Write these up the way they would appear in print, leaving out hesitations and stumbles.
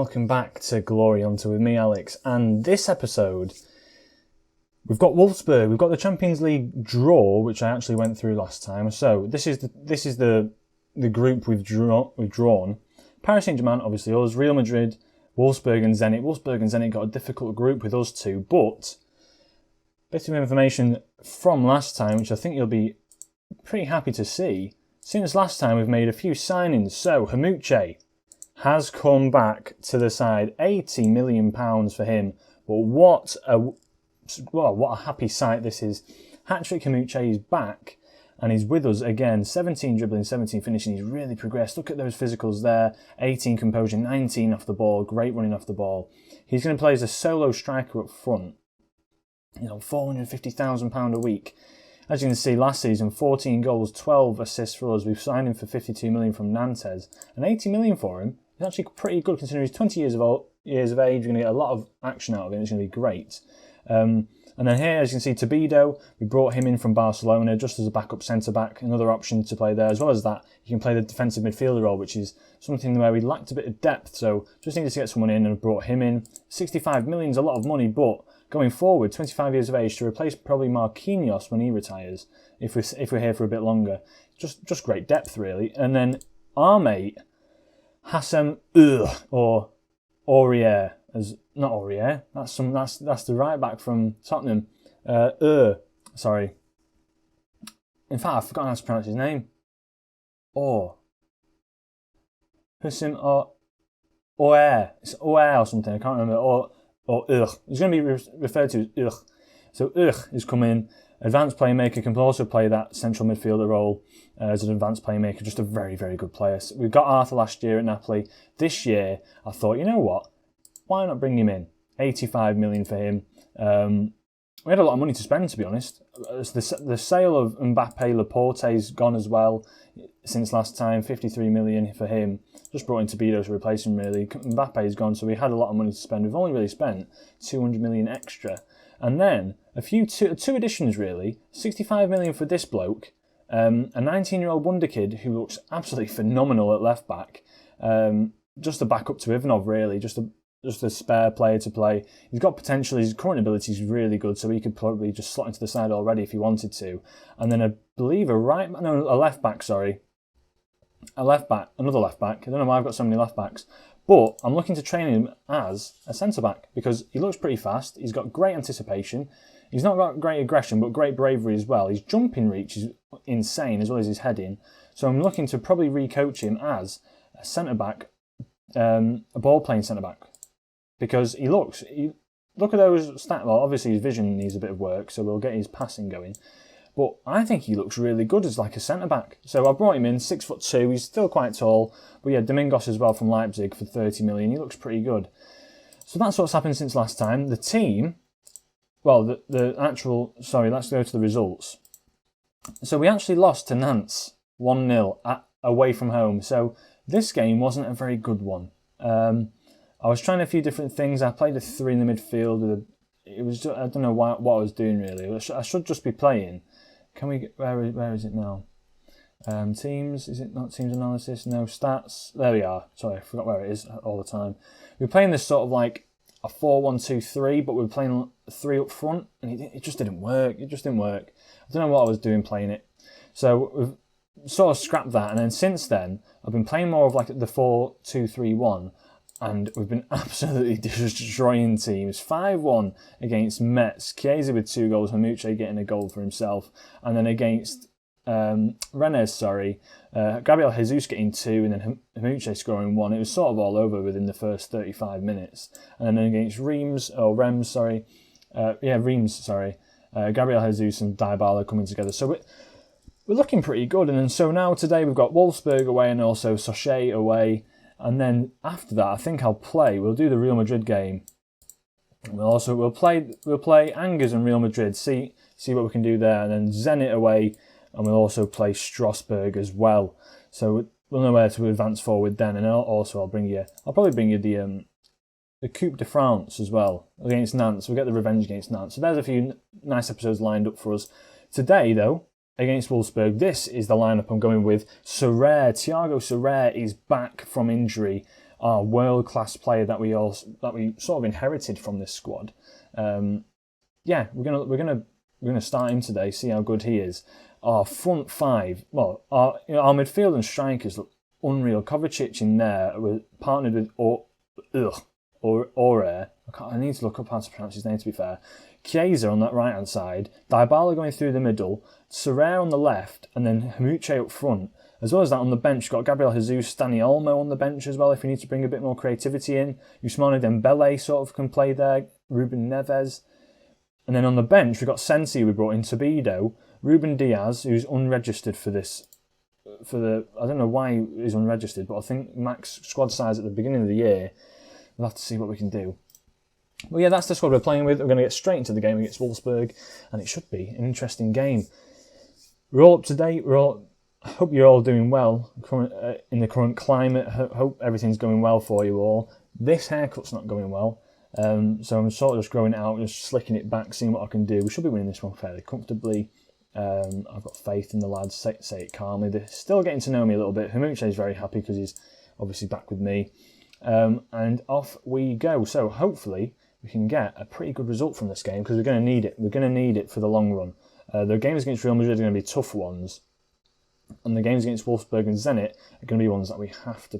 welcome back to Glory Hunter with me, Alex. And this episode, we've got Wolfsburg. We've got the Champions League draw, which I actually went through last time. So this is the group we've drawn. Paris Saint-Germain, obviously us, Real Madrid, Wolfsburg and Zenit. Wolfsburg and Zenit got a difficult group with us two, but a bit of information from last time, which I think you'll be pretty happy to see. Since last time, we've made a few signings. So Haymanager has come back to the side, £80 million for him. But what a happy sight this is. Hat-trick Haymanager is back and he's with us again. 17 dribbling, 17 finishing. He's really progressed. Look at those physicals there. 18 composure, 19 off the ball. Great running off the ball. He's going to play as a solo striker up front. You know, £450,000 a week. As you can see, last season, 14 goals, 12 assists for us. We've signed him for 52 million from Nantes. And 80 million for him is actually pretty good considering he's 20 years of age. You're going to get a lot of action out of him. It's going to be great. And then here, as you can see, Tobido, we brought him in from Barcelona just as a backup centre-back, another option to play there. As well as that, you can play the defensive midfielder role, which is something where we lacked a bit of depth. So just needed to get someone in and brought him in. 65 million is a lot of money, but going forward, 25 years of age to replace probably Marquinhos when he retires, if we're here for a bit longer. Just great depth, really. And then our mate, Hassem or Aurier, not Aurier. That's the right back from Tottenham. Sorry. In fact, I've forgotten how to pronounce his name. Hassem Aurier. It's Aurier or something. I can't remember. Or He's going to be referred to as So is coming. Advanced playmaker, can also play that central midfielder role as an advanced playmaker. Just a very, very good player. So we got Arthur last year at Napoli. This year, I thought, you know what? Why not bring him in? 85 million for him. We had a lot of money to spend, to be honest. The sale of Mbappe Laporte's gone as well since last time. 53 million for him. Just brought in Tobido to replace him, really. Mbappe's gone, so we had a lot of money to spend. We've only really spent 200 million extra. And then two additions, really. 65 million for this bloke. A 19-year-old wonder kid who looks absolutely phenomenal at left back. Just a backup to Ivanov, really. Just a spare player to play. He's got potential. His current ability is really good, so he could probably just slot into the side already if he wanted to. And then I believe a left back. Another left back. I don't know why I've got so many left backs. But I'm looking to train him as a centre-back because he looks pretty fast. He's got great anticipation. He's not got great aggression, but great bravery as well. His jumping reach is insane, as well as his heading. So I'm looking to probably re-coach him as a centre-back, a ball-playing centre-back. Because look at those stats. Well, obviously his vision needs a bit of work, so we'll get his passing going. But I think he looks really good as like a centre-back. So I brought him in, 6'2". He's still quite tall. But yeah, Domingos as well from Leipzig for 30 million. He looks pretty good. So that's what's happened since last time. The team, well, let's go to the results. So we actually lost to Nantes 1-0 away from home. So this game wasn't a very good one. I was trying a few different things. I played a 3 in the midfield. I don't know what I was doing really. I should just be playing. Can we get, where is it now? Teams, is it not teams analysis? No, stats. There we are. Sorry, I forgot where it is all the time. We were playing this sort of like a 4-1-2-3, but we were playing 3 up front, and it just didn't work. I don't know what I was doing playing it. So we've sort of scrapped that, and then since then, I've been playing more of like the 4-2-3-1, and we've been absolutely destroying teams. 5-1 against Metz. Chiesa with 2 goals. Haymanager getting a goal for himself. And then against Rennes, Gabriel Jesus getting 2 and then Haymanager scoring 1. It was sort of all over within the first 35 minutes. And then against Reims, Gabriel Jesus and Dybala coming together. So we're looking pretty good. And then so now today we've got Wolfsburg away and also Sochaux away. And then after that, I think we'll do the Real Madrid game. We'll play Angers and Real Madrid, see what we can do there. And then Zenit away, and we'll also play Strasbourg as well. So we'll know where to advance forward then. And I'll probably bring you the Coupe de France as well against Nantes. We'll get the revenge against Nantes. So there's a few nice episodes lined up for us. Today, though, against Wolfsburg, this is the lineup I'm going with. Thiago Sorare is back from injury. our world-class player that we sort of inherited from this squad. Yeah, we're gonna start him today. See how good he is. Our front five, well, our midfield and strikers look unreal. Kovacic in there, we're partnered with Ore. I need to look up how to pronounce his name, to be fair. Chiesa on that right-hand side, Dybala going through the middle, Serrere on the left, and then Hamuche up front. As well as that, on the bench, you've got Gabriel Jesus, Dani Olmo on the bench as well, if you need to bring a bit more creativity in. Ousmane Dembele sort of can play there, Ruben Neves. And then on the bench, we've got Sensi we brought in, Tobido, Ruben Diaz, who's unregistered for this. I don't know why he's unregistered, but I think max squad size at the beginning of the year. We'll have to see what we can do. Well, yeah, that's the squad we're playing with. We're going to get straight into the game against Wolfsburg, and it should be an interesting game. We're all up to date. I hope you're all doing well in the current climate. Hope everything's going well for you all. This haircut's not going well, so I'm sort of just growing it out, just slicking it back, seeing what I can do. We should be winning this one fairly comfortably. I've got faith in the lads. Say it calmly. They're still getting to know me a little bit. Hamuche is very happy because he's obviously back with me. And off we go. So hopefully we can get a pretty good result from this game because we're going to need it. We're going to need it for the long run. The games against Real Madrid are going to be tough ones. And the games against Wolfsburg and Zenit are going to be ones that we have to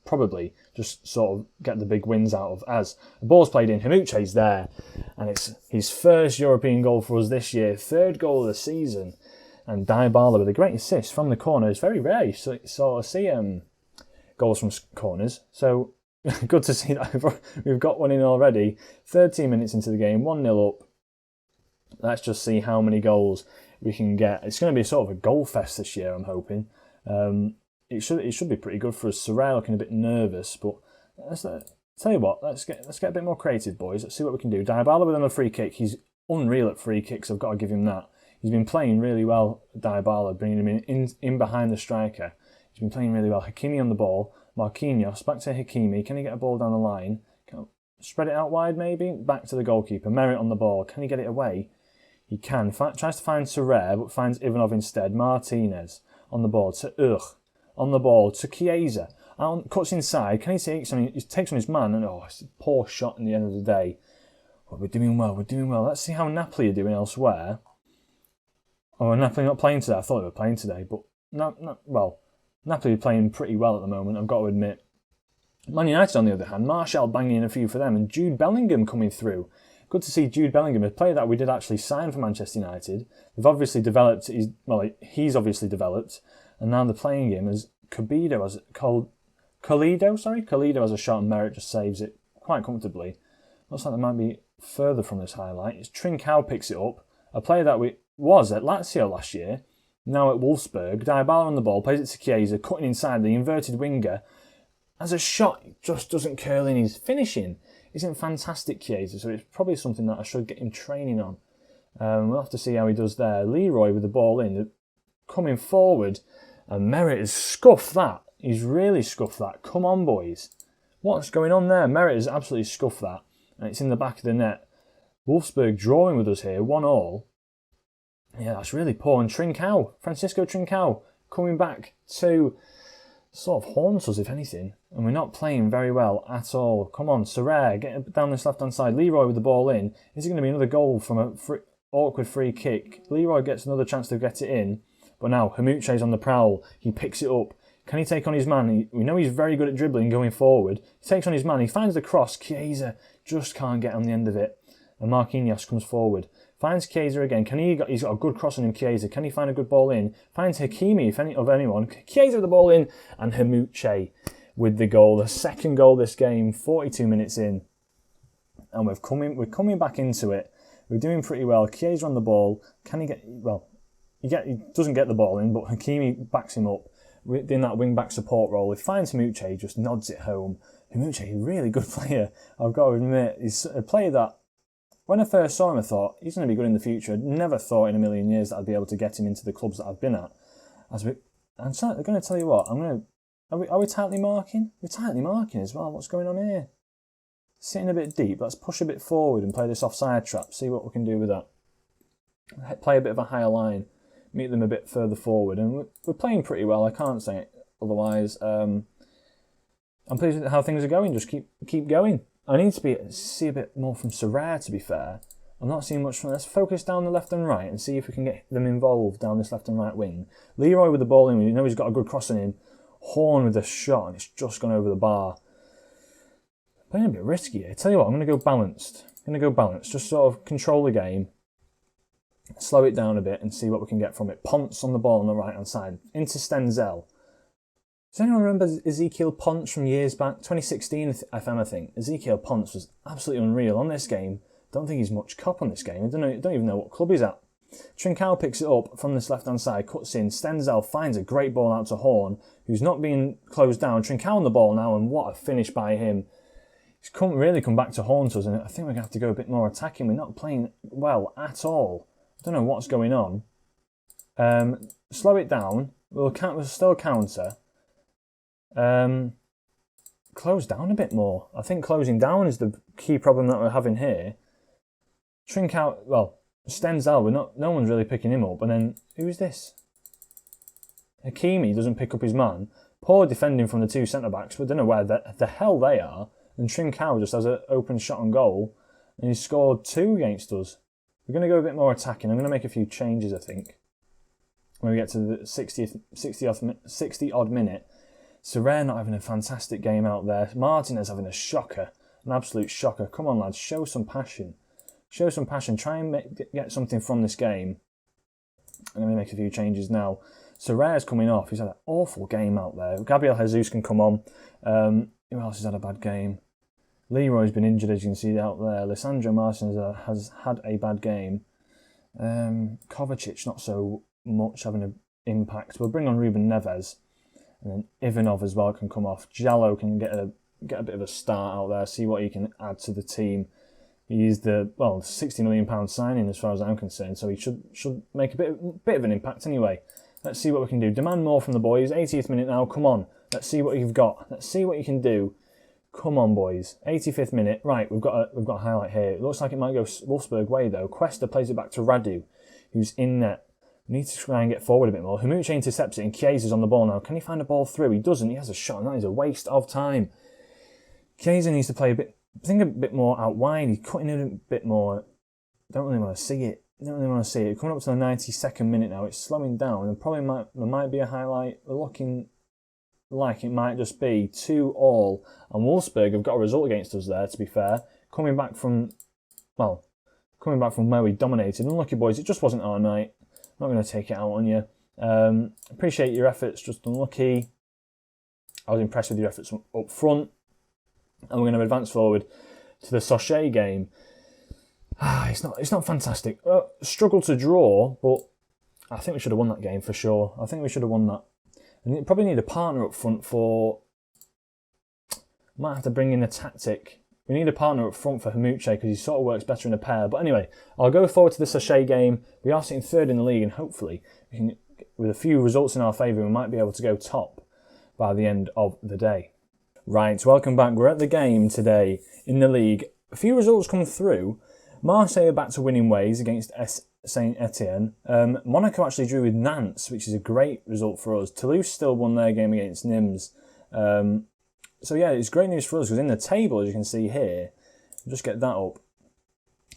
probably just sort of get the big wins out of. As the ball's played in, Hamuche's there. And it's his first European goal for us this year. Third goal of the season. And Dybala with a great assist from the corner. It's very rare. So I see goals from corners. So good to see that we've got one in already. 13 minutes into the game, 1-0 up. Let's just see how many goals we can get. It's going to be sort of a goal fest this year, I'm hoping. It should be pretty good for us. Serrere looking a bit nervous, but tell you what, let's get a bit more creative, boys. Let's see what we can do. Dybala with another free kick. He's unreal at free kicks. I've got to give him that. He's been playing really well, Dybala, bringing him in behind the striker. He's been playing really well. Hakimi on the ball. Marquinhos, back to Hakimi. Can he get a ball down the line? Spread it out wide, maybe? Back to the goalkeeper. Merit on the ball. Can he get it away? He can. Tries to find Serrere, but finds Ivanov instead. Martinez on the ball to on the ball to Chiesa. Cuts inside. Can he take something? He takes on his man, and it's a poor shot in the end of the day. But we're doing well. Let's see how Napoli are doing elsewhere. Oh, Napoli not playing today. I thought they were playing today, but Napoli are playing pretty well at the moment, I've got to admit. Man United, on the other hand, Martial banging in a few for them, and Jude Bellingham coming through. Good to see Jude Bellingham, a player that we did actually sign for Manchester United. They've obviously developed. He's obviously developed, and now they're playing him as Tobido as Toledo has a shot and Merit just saves it quite comfortably. Looks like there might be further from this highlight. It's Trincao picks it up, a player that was at Lazio last year, now at Wolfsburg. Dybala on the ball, plays it to Chiesa, cutting inside the inverted winger. As a shot, it just doesn't curl in. His finishing isn't fantastic, Chiesa, so it's probably something that I should get him training on. We'll have to see how he does there. Leroy with the ball in, coming forward, and Merit has scuffed that. He's really scuffed that. Come on, boys. What's going on there? Merit has absolutely scuffed that, and it's in the back of the net. Wolfsburg drawing with us here, 1-1. Yeah, that's really poor. And Francisco Trincao, coming back to sort of haunt us, if anything. And we're not playing very well at all. Come on, Serrere, get down this left-hand side. Leroy with the ball in. Is it going to be another goal from a awkward free kick? Leroy gets another chance to get it in. But now, Hamuche's on the prowl. He picks it up. Can he take on his man? We know he's very good at dribbling going forward. He takes on his man. He finds the cross. Chiesa just can't get on the end of it. And Marquinhos comes forward. Finds Chiesa again. He's got a good cross on him, Chiesa. Can he find a good ball in? Finds Hakimi, of anyone. Chiesa with the ball in. And Hamuche with the goal. The second goal this game, 42 minutes in. And we're coming back into it. We're doing pretty well. Chiesa on the ball. Can he get... Well, he doesn't get the ball in, but Hakimi backs him up. In that wing-back support role. He finds Hamuche, just nods it home. Hamuche, a really good player. I've got to admit. He's a player that... When I first saw him, I thought, he's going to be good in the future. I'd never thought in a million years that I'd be able to get him into the clubs that I've been at. I'm going to tell you what, are we tightly marking? We're tightly marking as well. What's going on here? Sitting a bit deep. Let's push a bit forward and play this offside trap. See what we can do with that. Play a bit of a higher line. Meet them a bit further forward. And we're playing pretty well. I can't say it otherwise. I'm pleased with how things are going. Just keep going. I need to see a bit more from Sorare, to be fair. I'm not seeing much from. Let's focus down the left and right and see if we can get them involved down this left and right wing. Leroy with the ball in. We know he's got a good crossing in. Horn with a shot, and it's just gone over the bar. Playing a bit risky here. Tell you what, I'm going to go balanced. Just sort of control the game. Slow it down a bit and see what we can get from it. Ponce on the ball on the right-hand side. Into Stenzel. Does anyone remember Ezekiel Ponce from years back? 2016 FM, I think. Ezekiel Ponce was absolutely unreal on this game. Don't think he's much cop on this game. I don't even know what club he's at. Trincao picks it up from this left-hand side, cuts in. Stenzel finds a great ball out to Horn, who's not being closed down. Trincao on the ball now, and what a finish by him. He's really come back to haunt us, and I think we're going to have to go a bit more attacking. We're not playing well at all. I don't know what's going on. Slow it down. We'll still counter. Close down a bit more. I think closing down is the key problem that we're having here. Trincao, well, Stenzel, no one's really picking him up. And then, who's this? Hakimi doesn't pick up his man. Poor defending from the two centre-backs. We don't know where the hell they are. And Trincao just has an open shot on goal. And he's scored 2 against us. We're going to go a bit more attacking. I'm going to make a few changes, I think. When we get to the 60-odd minute. Sorare not having a fantastic game out there. Martinez having a shocker. An absolute shocker. Come on, lads. Show some passion. Show some passion. Try and get something from this game. I'm going to make a few changes now. Sorare's coming off. He's had an awful game out there. Gabriel Jesus can come on. Who else has had a bad game? Leroy's been injured, as you can see out there. Lisandro Martinez has had a bad game. Kovacic not so much having an impact. We'll bring on Ruben Neves. And then Ivanov as well can come off. Jallo can get a bit of a start out there, see what he can add to the team. He's the £60 million signing as far as I'm concerned, so he should make a bit of an impact anyway. Let's see what we can do. Demand more from the boys. 80th minute now. Come on. Let's see what you've got. Let's see what you can do. Come on, boys. 85th minute. Right, we've got a highlight here. It looks like it might go Wolfsburg way though. Cuesta plays it back to Radu, who's in net. We need to try and get forward a bit more. Hamuche intercepts it and Chiesa's on the ball now. Can he find a ball through? He doesn't. He has a shot and that is a waste of time. Chiesa needs to play a bit more out wide. He's cutting in a bit more. Don't really want to see it. Coming up to the 92nd minute now. It's slowing down. There might be a highlight. We're looking like it might just be 2-2. And Wolfsburg have got a result against us there, to be fair. Coming back from where we dominated. Unlucky boys, it just wasn't our night. Not going to take it out on you. Appreciate your efforts, just unlucky. I was impressed with your efforts up front. And we're going to advance forward to the Sochaux game. It's not fantastic. Struggled to draw, but I think we should have won that game for sure. I think we should have won that. And you probably need a partner up front for... Might have to bring in a tactic. We need a partner up front for Hamuche because he sort of works better in a pair. But anyway, I'll go forward to the Sochaux game. We are sitting 3rd in the league and hopefully, with a few results in our favour, we might be able to go top by the end of the day. Right, welcome back. We're at the game today in the league. A few results come through. Marseille are back to winning ways against Saint Etienne. Monaco actually drew with Nantes, which is a great result for us. Toulouse still won their game against Nîmes. So yeah, it's great news for us because in the table, as you can see here, I'll just get that up.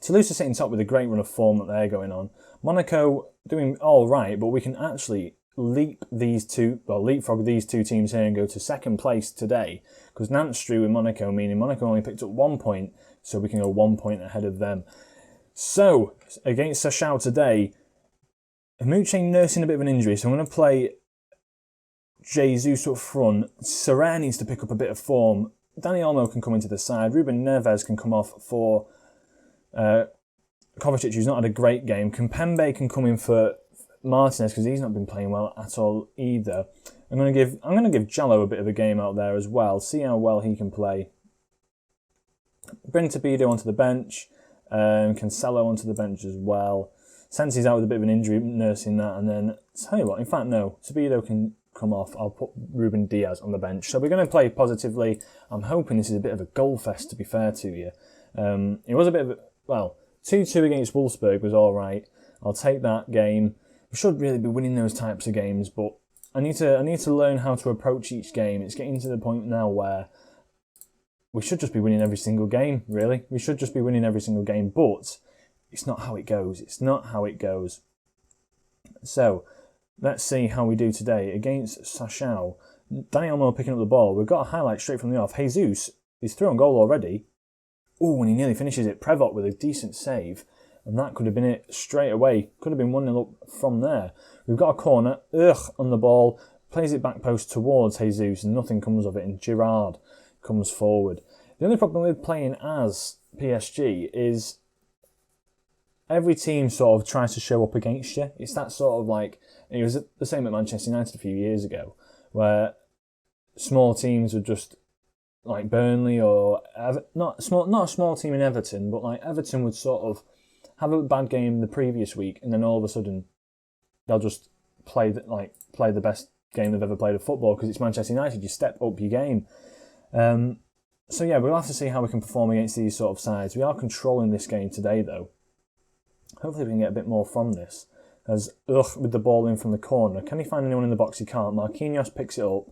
Toulouse are sitting top with a great run of form that they're going on. Monaco doing all right, but we can actually leapfrog these two teams here and go to 2nd place today because Nantes drew with Monaco, meaning Monaco only picked up 1 point, so we can go 1 point ahead of them. So, against Sochaux today, Hamuche nursing a bit of an injury, so I'm going to play Jesus up front. Sorare needs to pick up a bit of form. Dani Olmo can come into the side. Ruben Neves can come off for Kovacic, who's not had a great game. Kimpembe can come in for Martinez because he's not been playing well at all either. I'm going to give Jallo a bit of a game out there as well. See how well he can play. Bring Tabido onto the bench. Cancelo onto the bench as well. Sensi's out with a bit of an injury, nursing that. And then, tell you what, in fact, no. Tabido can come off. I'll put Ruben Diaz on the bench. So we're going to play positively. I'm hoping this is a bit of a goal fest, to be fair to you. It was a bit of 2-2 against Wolfsburg was all right. I'll take that game. We should really be winning those types of games, but I need to learn how to approach each game. It's getting to the point now where we should just be winning every single game, really. We should just be winning every single game, but it's not how it goes. It's not how it goes. So, let's see how we do today against Sachau. Danny Olmo picking up the ball. We've got a highlight straight from the off. Jesus is through on goal already. Oh, and he nearly finishes it. Prevot with a decent save. And that could have been it straight away. Could have been 1-0 up from there. We've got a corner. On the ball. Plays it back post towards Jesus and nothing comes of it. And Girard comes forward. The only problem with playing as PSG is every team sort of tries to show up against you. It's that sort of like... It was the same at Manchester United a few years ago, where small teams would just... like Burnley or... not a small team in Everton, but like Everton would sort of have a bad game the previous week, and then all of a sudden they'll just play the best game they've ever played of football because it's Manchester United. You step up your game. So yeah, we'll have to see how we can perform against these sort of sides. We are controlling this game today, though. Hopefully we can get a bit more from this. As with the ball in from the corner, can he find anyone in the box? He can't. Marquinhos picks it up.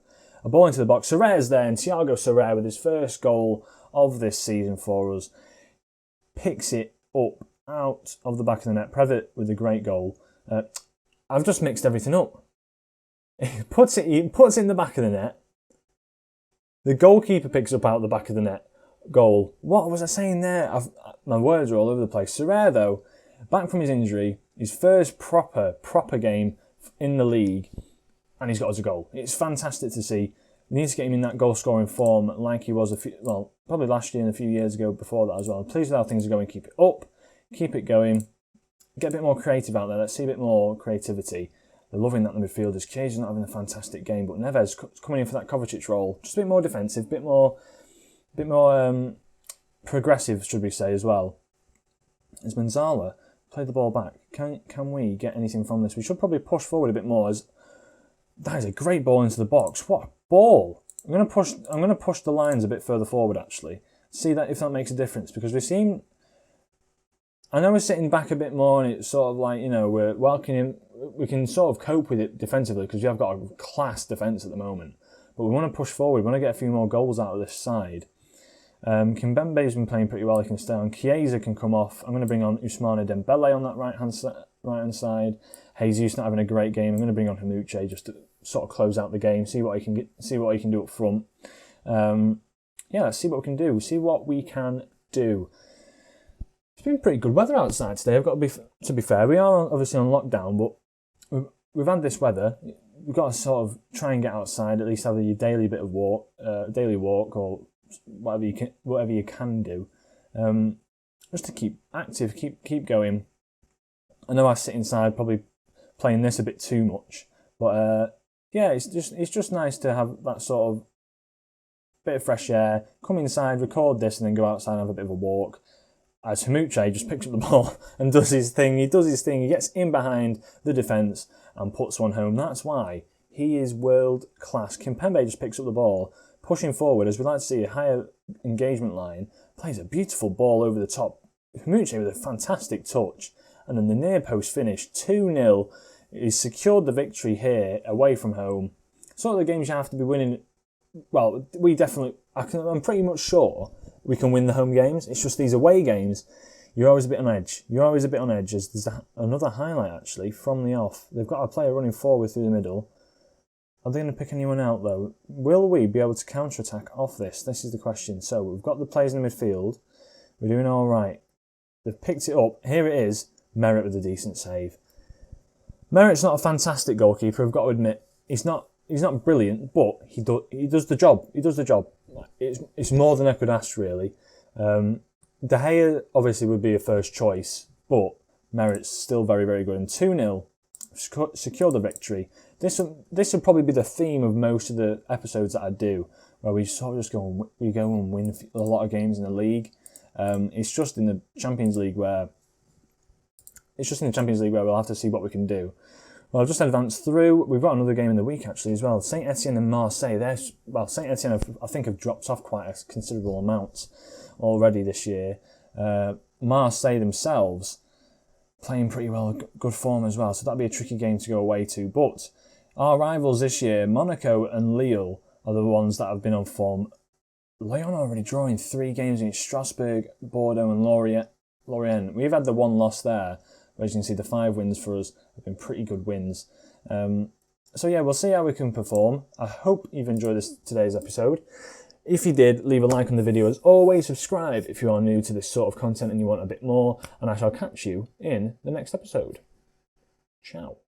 A ball into the box. Sorrere's there, and Thiago Sorrere with his first goal of this season for us picks it up out of the back of the net. Prevot with a great goal. I've just mixed everything up. He puts it in the back of the net. The goalkeeper picks up out the back of the net. Goal. What was I saying there? My words are all over the place. Sorrere, though, back from his injury, his first proper game in the league, and he's got us a goal. It's fantastic to see. We need to get him in that goal-scoring form like he was probably last year and a few years ago before that as well. I'm pleased with how things are going. Keep it up. Keep it going. Get a bit more creative out there. Let's see a bit more creativity. They're loving that the midfielders. Cage is not having a fantastic game, but Neves coming in for that Kovacic role. Just a bit more defensive, a bit more progressive, should we say, as well. As Manzala played the ball back. Can we get anything from this? We should probably push forward a bit more. As that is a great ball into the box. What a ball! I'm going to push the lines a bit further forward. Actually, see that if that makes a difference, because we've seen. I know we're sitting back a bit more, and it's sort of like, we're welcoming. We can sort of cope with it defensively because we have got a class defence at the moment. But we want to push forward. We want to get a few more goals out of this side. Kimpembe's been playing pretty well. He can stay on. Chiesa can come off. I'm going to bring on Ousmane Dembele on that right hand side. Jesus not having a great game. I'm going to bring on Haymanager just to sort of close out the game. See what he can do up front. Let's see what we can do. It's been pretty good weather outside today. To be fair, we are obviously on lockdown, but we've had this weather. We've got to sort of try and get outside, at least have your daily bit of daily walk, or whatever you can do, just to keep active, keep going. I know I sit inside, probably playing this a bit too much, but it's just nice to have that sort of bit of fresh air. Come inside, record this, and then go outside and have a bit of a walk. As Haymanager just picks up the ball and does his thing. He gets in behind the defence and puts one home. That's why he is world class. Kimpembe just picks up the ball, pushing forward, as we like to see a higher engagement line, plays a beautiful ball over the top. Haymanager with a fantastic touch, and then the near post finish, 2-0. He's secured the victory here away from home. Sort of the games you have to be winning. Well, I'm pretty much sure we can win the home games. It's just these away games, you're always a bit on edge. As there's another highlight, actually, from the off. They've got a player running forward through the middle. Are they going to pick anyone out, though? Will we be able to counter-attack off this? This is the question. So, we've got the players in the midfield. We're doing all right. They've picked it up. Here it is. Merritt with a decent save. Merritt's not a fantastic goalkeeper, I've got to admit. He's not brilliant, but he does the job. It's more than I could ask, really. De Gea obviously would be a first choice, but Merritt's still very, very good. And 2-0, secure the victory. This will probably be the theme of most of the episodes that I do, where we sort of just go and win a lot of games in the league. It's just in the Champions League where we'll have to see what we can do. Well, I've just advanced through. We've got another game in the week, actually, as well. Saint Etienne and Marseille. Saint Etienne, I think, have dropped off quite a considerable amount already this year. Marseille themselves playing pretty well, good form as well. So that'll be a tricky game to go away to. But Our rivals this year, Monaco and Lille, are the ones that have been on form. Lyon already drawing 3 games against Strasbourg, Bordeaux and Lorient. We've had the 1 loss there, but as you can see, the 5 wins for us have been pretty good wins. So yeah, we'll see how we can perform. I hope you've enjoyed today's episode. If you did, leave a like on the video. As always, subscribe if you are new to this sort of content and you want a bit more, and I shall catch you in the next episode. Ciao.